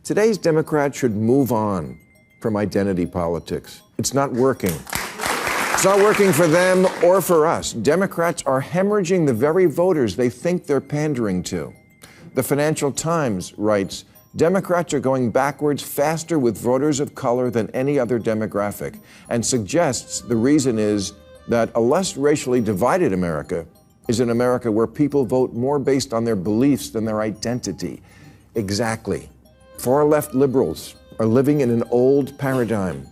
Today's Democrats should move on from identity politics. It's not working. It's not working for them or for us. Democrats are hemorrhaging the very voters they think they're pandering to. The Financial Times writes, Democrats are going backwards faster with voters of color than any other demographic, and suggests the reason is that a less racially divided America is an America where people vote more based on their beliefs than their identity. Exactly. Far-left liberals are living in an old paradigm.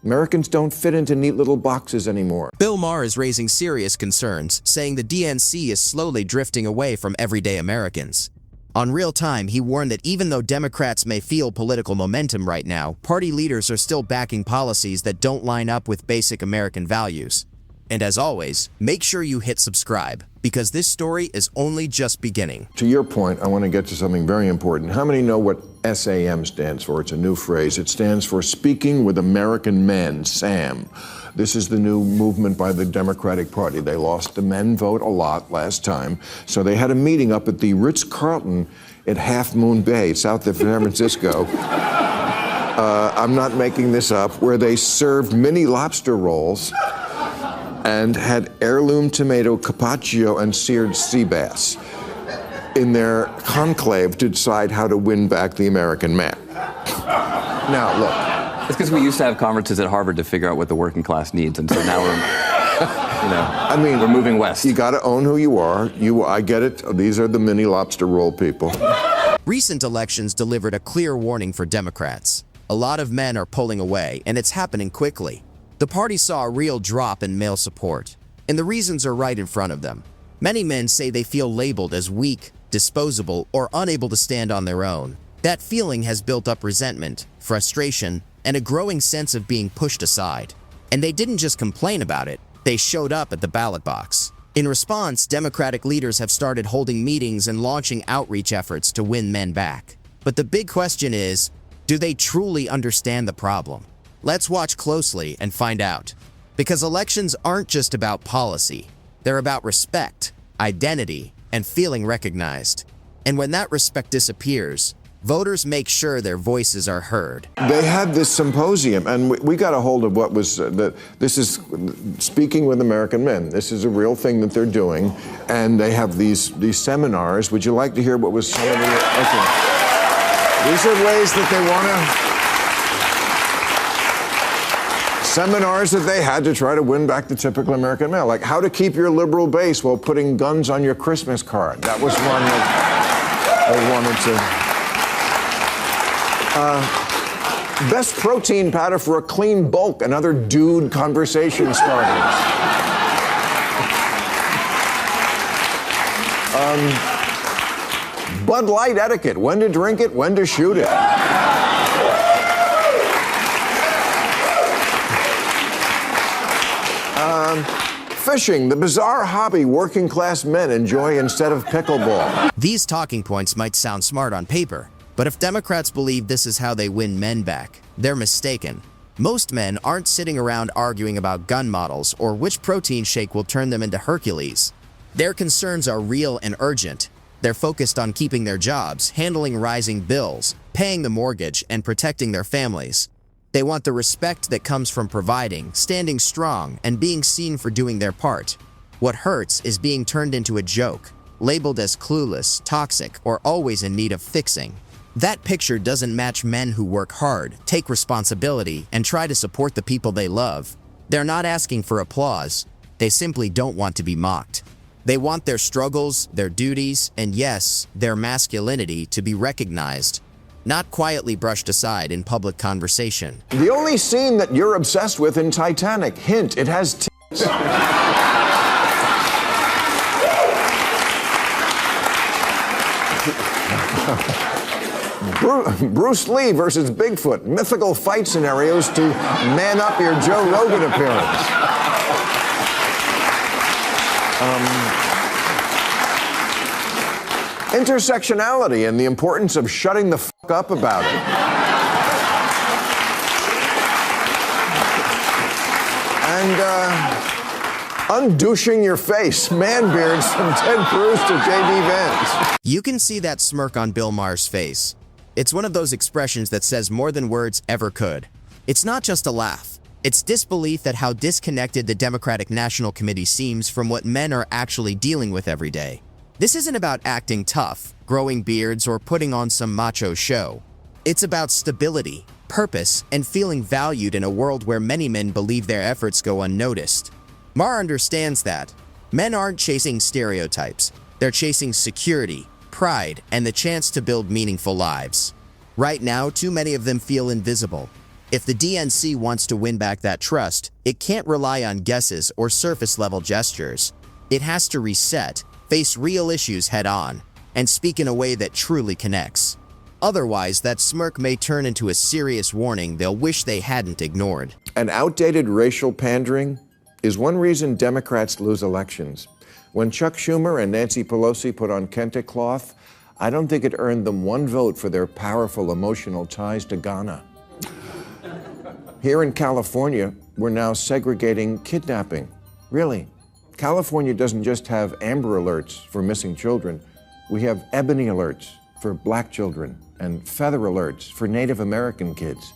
Americans don't fit into neat little boxes anymore. Bill Maher is raising serious concerns, saying the DNC is slowly drifting away from everyday Americans. On Real Time, he warned that even though Democrats may feel political momentum right now, party leaders are still backing policies that don't line up with basic American values. And as always, make sure you hit subscribe, because this story is only just beginning. To your point, I want to get to something very important. How many know what SAM stands for? It's a new phrase. It stands for Speaking with American Men, SAM. This is the new movement by the Democratic Party. They lost the men vote a lot last time, so they had a meeting up at the Ritz-Carlton at Half Moon Bay, south of San Francisco. I'm not making this up, where they served mini lobster rolls and had heirloom tomato carpaccio and seared sea bass in their conclave to decide how to win back the American man. Now, look. It's because we used to have conferences at Harvard to figure out what the working class needs, and so now we're, we're moving west. You got to own who you are. I get it. These are the mini lobster roll people. Recent elections delivered a clear warning for Democrats. A lot of men are pulling away, and it's happening quickly. The party saw a real drop in male support, and the reasons are right in front of them. Many men say they feel labeled as weak, disposable, or unable to stand on their own. That feeling has built up resentment, frustration, and a growing sense of being pushed aside. And they didn't just complain about it, they showed up at the ballot box. In response, Democratic leaders have started holding meetings and launching outreach efforts to win men back. But the big question is, do they truly understand the problem? Let's watch closely and find out. Because elections aren't just about policy. They're about respect, identity, and feeling recognized. And when that respect disappears, voters make sure their voices are heard. They had this symposium, and we got a hold of what was, this is Speaking with American Men. This is a real thing that they're doing, and they have these seminars. Would you like to hear what was some of the, okay. These are ways that they want to, seminars that they had to try to win back the typical American male, like how to keep your liberal base while putting guns on your Christmas card. That was one that they wanted to. Best protein powder for a clean bulk, and other dude conversation starters. Bud Light etiquette, when to drink it, when to shoot it. Fishing, the bizarre hobby working class men enjoy instead of pickleball. These talking points might sound smart on paper, but if Democrats believe this is how they win men back, they're mistaken. Most men aren't sitting around arguing about gun models or which protein shake will turn them into Hercules. Their concerns are real and urgent. They're focused on keeping their jobs, handling rising bills, paying the mortgage, and protecting their families. They want the respect that comes from providing, standing strong, and being seen for doing their part. What hurts is being turned into a joke, labeled as clueless, toxic, or always in need of fixing. That picture doesn't match men who work hard, take responsibility, and try to support the people they love. They're not asking for applause. They simply don't want to be mocked. They want their struggles, their duties, and yes, their masculinity to be recognized, not quietly brushed aside in public conversation. The only scene that you're obsessed with in Titanic, hint, it has tits. Bruce Lee versus Bigfoot, mythical fight scenarios to man up your Joe Rogan appearance. Intersectionality and the importance of shutting the fuck up about it. And undouching your face, man beards from Ted Cruz to J.D. Vance. You can see that smirk on Bill Maher's face. It's one of those expressions that says more than words ever could. It's not just a laugh. It's disbelief at how disconnected the Democratic National Committee seems from what men are actually dealing with every day. This isn't about acting tough, growing beards, or putting on some macho show. It's about stability, purpose, and feeling valued in a world where many men believe their efforts go unnoticed. Maher understands that. Men aren't chasing stereotypes. They're chasing security, pride, and the chance to build meaningful lives. Right now, too many of them feel invisible. If the DNC wants to win back that trust, it can't rely on guesses or surface-level gestures. It has to reset, face real issues head-on, and speak in a way that truly connects. Otherwise, that smirk may turn into a serious warning they'll wish they hadn't ignored. And outdated racial pandering is one reason Democrats lose elections. When Chuck Schumer and Nancy Pelosi put on kente cloth, I don't think it earned them one vote for their powerful emotional ties to Ghana. Here in California, we're now segregating kidnapping. Really. California doesn't just have Amber Alerts for missing children. We have Ebony Alerts for black children and Feather Alerts for Native American kids.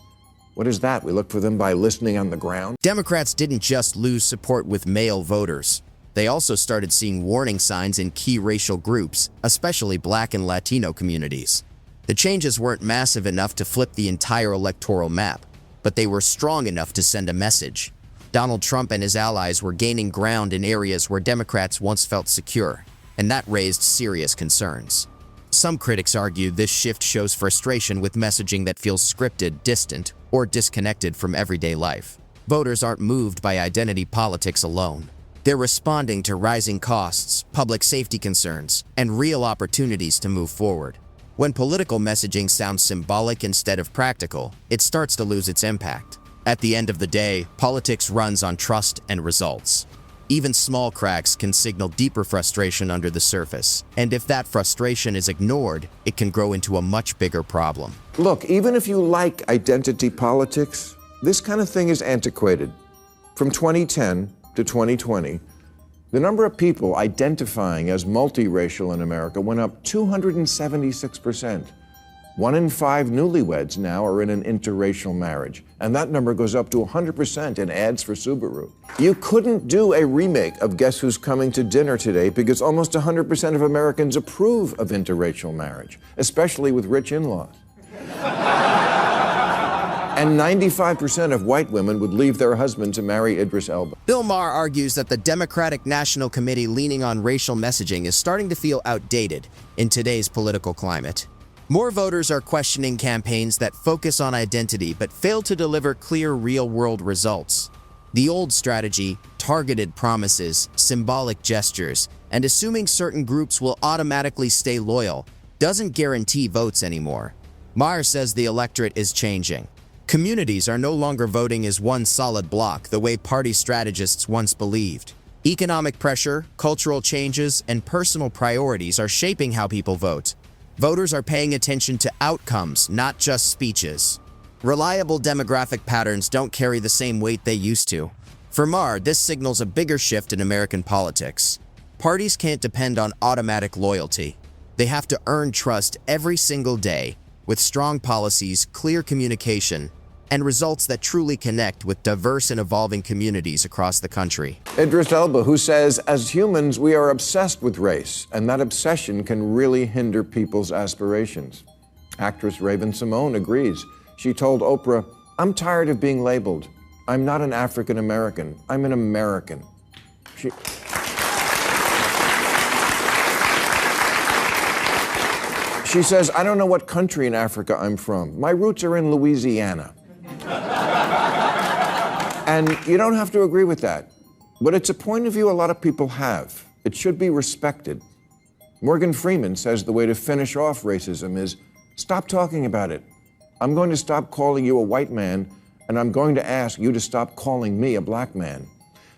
What is that? We look for them by listening on the ground? Democrats didn't just lose support with male voters. They also started seeing warning signs in key racial groups, especially Black and Latino communities. The changes weren't massive enough to flip the entire electoral map, but they were strong enough to send a message. Donald Trump and his allies were gaining ground in areas where Democrats once felt secure, and that raised serious concerns. Some critics argue this shift shows frustration with messaging that feels scripted, distant, or disconnected from everyday life. Voters aren't moved by identity politics alone. They're responding to rising costs, public safety concerns, and real opportunities to move forward. When political messaging sounds symbolic instead of practical, it starts to lose its impact. At the end of the day, politics runs on trust and results. Even small cracks can signal deeper frustration under the surface, and if that frustration is ignored, it can grow into a much bigger problem. Look, even if you like identity politics, this kind of thing is antiquated. From 2010 to 2020, the number of people identifying as multiracial in America went up 276%. 1 in 5 newlyweds now are in an interracial marriage, and that number goes up to 100% in ads for Subaru. You couldn't do a remake of Guess Who's Coming to Dinner today because almost 100% of Americans approve of interracial marriage, especially with rich in-laws. And 95% of white women would leave their husband to marry Idris Elba. Bill Maher argues that the Democratic National Committee leaning on racial messaging is starting to feel outdated in today's political climate. More voters are questioning campaigns that focus on identity but fail to deliver clear real-world results. The old strategy, targeted promises, symbolic gestures, and assuming certain groups will automatically stay loyal, doesn't guarantee votes anymore. Maher says the electorate is changing. Communities are no longer voting as one solid block the way party strategists once believed. Economic pressure, cultural changes, and personal priorities are shaping how people vote. Voters are paying attention to outcomes, not just speeches. Reliable demographic patterns don't carry the same weight they used to. For Maher, this signals a bigger shift in American politics. Parties can't depend on automatic loyalty. They have to earn trust every single day, with strong policies, clear communication, and results that truly connect with diverse and evolving communities across the country. Idris Elba, who says, as humans, we are obsessed with race, and that obsession can really hinder people's aspirations. Actress Raven-Symoné agrees. She told Oprah, "I'm tired of being labeled. I'm not an African American. I'm an American." She says, "I don't know what country in Africa I'm from. My roots are in Louisiana." And you don't have to agree with that, but it's a point of view a lot of people have. It should be respected. Morgan Freeman says the way to finish off racism is stop talking about it. I'm going to stop calling you a white man, and I'm going to ask you to stop calling me a black man.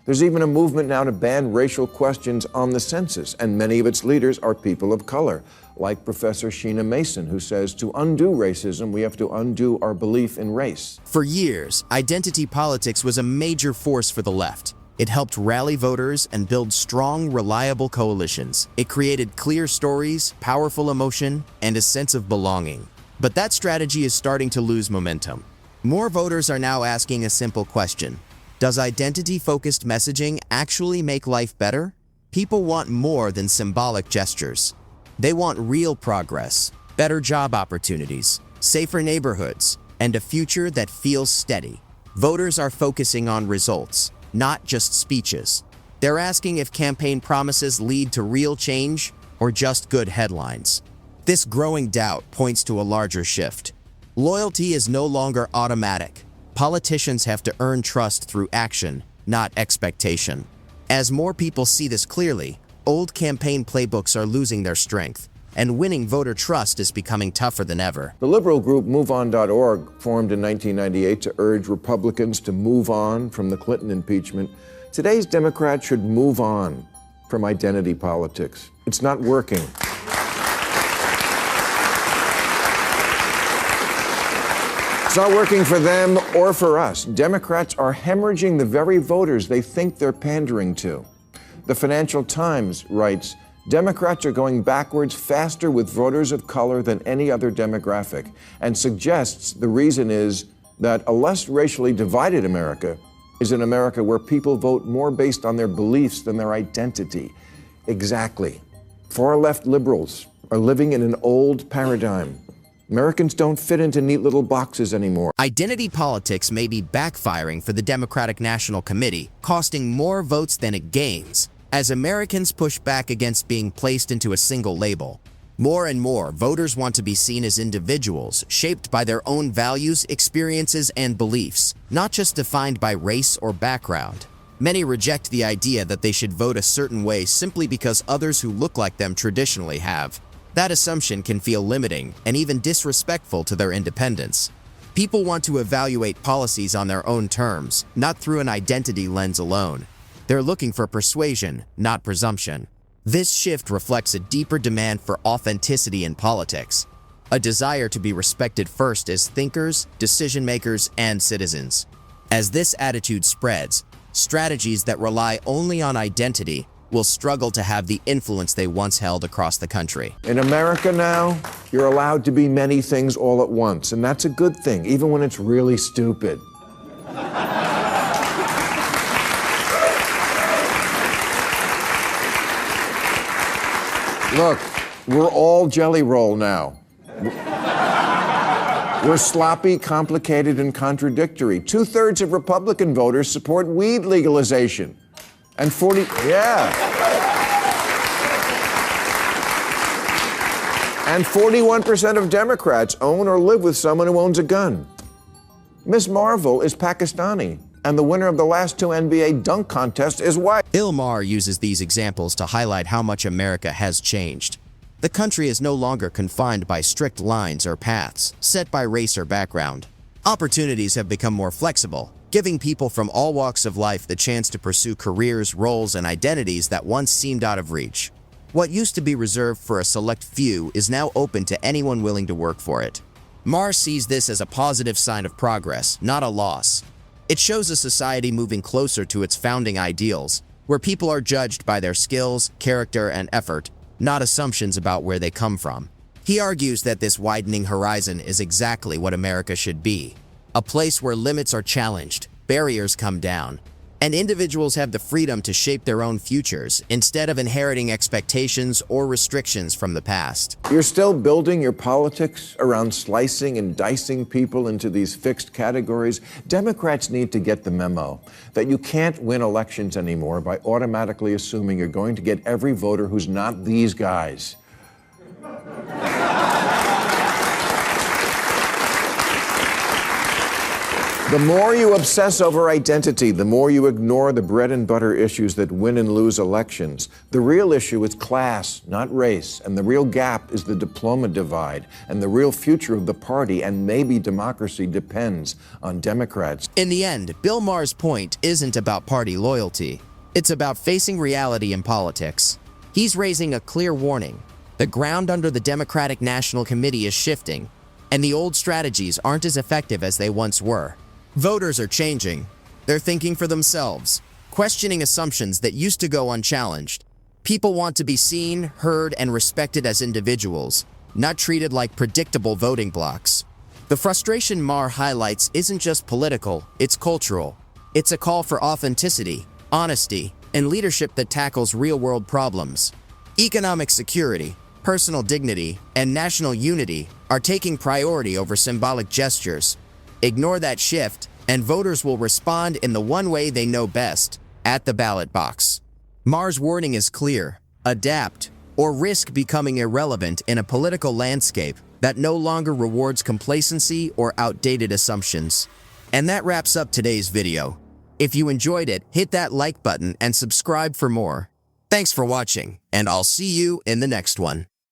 There's even a movement now to ban racial questions on the census, and many of its leaders are people of color, like Professor Sheena Mason, who says to undo racism, we have to undo our belief in race. For years, identity politics was a major force for the left. It helped rally voters and build strong, reliable coalitions. It created clear stories, powerful emotion, and a sense of belonging. But that strategy is starting to lose momentum. More voters are now asking a simple question. Does identity-focused messaging actually make life better? People want more than symbolic gestures. They want real progress, better job opportunities, safer neighborhoods, and a future that feels steady. Voters are focusing on results, not just speeches. They're asking if campaign promises lead to real change or just good headlines. This growing doubt points to a larger shift. Loyalty is no longer automatic. Politicians have to earn trust through action, not expectation. As more people see this clearly, old campaign playbooks are losing their strength, and winning voter trust is becoming tougher than ever. The liberal group MoveOn.org, formed in 1998 to urge Republicans to move on from the Clinton impeachment. Today's Democrats should move on from identity politics. It's not working. It's not working for them or for us. Democrats are hemorrhaging the very voters they think they're pandering to. The Financial Times writes, Democrats are going backwards faster with voters of color than any other demographic, and suggests the reason is that a less racially divided America is an America where people vote more based on their beliefs than their identity. Exactly. Far-left liberals are living in an old paradigm. Americans don't fit into neat little boxes anymore. Identity politics may be backfiring for the Democratic National Committee, costing more votes than it gains, as Americans push back against being placed into a single label. More and more, voters want to be seen as individuals, shaped by their own values, experiences, and beliefs, not just defined by race or background. Many reject the idea that they should vote a certain way simply because others who look like them traditionally have. That assumption can feel limiting and even disrespectful to their independence. People want to evaluate policies on their own terms, not through an identity lens alone. They're looking for persuasion, not presumption. This shift reflects a deeper demand for authenticity in politics, a desire to be respected first as thinkers, decision-makers, and citizens. As this attitude spreads, strategies that rely only on identity will struggle to have the influence they once held across the country. In America now, you're allowed to be many things all at once, and that's a good thing, even when it's really stupid. Look, we're all Jelly Roll now. We're sloppy, complicated, and contradictory. 2/3 of Republican voters support weed legalization. And 41% of Democrats own or live with someone who owns a gun. Miss Marvel is Pakistani, and the winner of the last 2 NBA dunk contests is white. Maher uses these examples to highlight how much America has changed. The country is no longer confined by strict lines or paths set by race or background. Opportunities have become more flexible, giving people from all walks of life the chance to pursue careers, roles, and identities that once seemed out of reach. What used to be reserved for a select few is now open to anyone willing to work for it. Maher sees this as a positive sign of progress, not a loss. It shows a society moving closer to its founding ideals, where people are judged by their skills, character, and effort, not assumptions about where they come from. He argues that this widening horizon is exactly what America should be. A place where limits are challenged, barriers come down, and individuals have the freedom to shape their own futures instead of inheriting expectations or restrictions from the past. You're still building your politics around slicing and dicing people into these fixed categories. Democrats need to get the memo that you can't win elections anymore by automatically assuming you're going to get every voter who's not these guys. The more you obsess over identity, the more you ignore the bread and butter issues that win and lose elections. The real issue is class, not race, and the real gap is the diploma divide, and the real future of the party and maybe democracy depends on Democrats. In the end, Bill Maher's point isn't about party loyalty. It's about facing reality in politics. He's raising a clear warning. The ground under the Democratic National Committee is shifting, and the old strategies aren't as effective as they once were. Voters are changing. They're thinking for themselves, questioning assumptions that used to go unchallenged. People want to be seen, heard, and respected as individuals, not treated like predictable voting blocks. The frustration Maher highlights isn't just political, it's cultural. It's a call for authenticity, honesty, and leadership that tackles real-world problems. Economic security, personal dignity, and national unity are taking priority over symbolic gestures. Ignore that shift, and voters will respond in the one way they know best, at the ballot box. Maher's warning is clear: adapt, or risk becoming irrelevant in a political landscape that no longer rewards complacency or outdated assumptions. And that wraps up today's video. If you enjoyed it, hit that like button and subscribe for more. Thanks for watching, and I'll see you in the next one.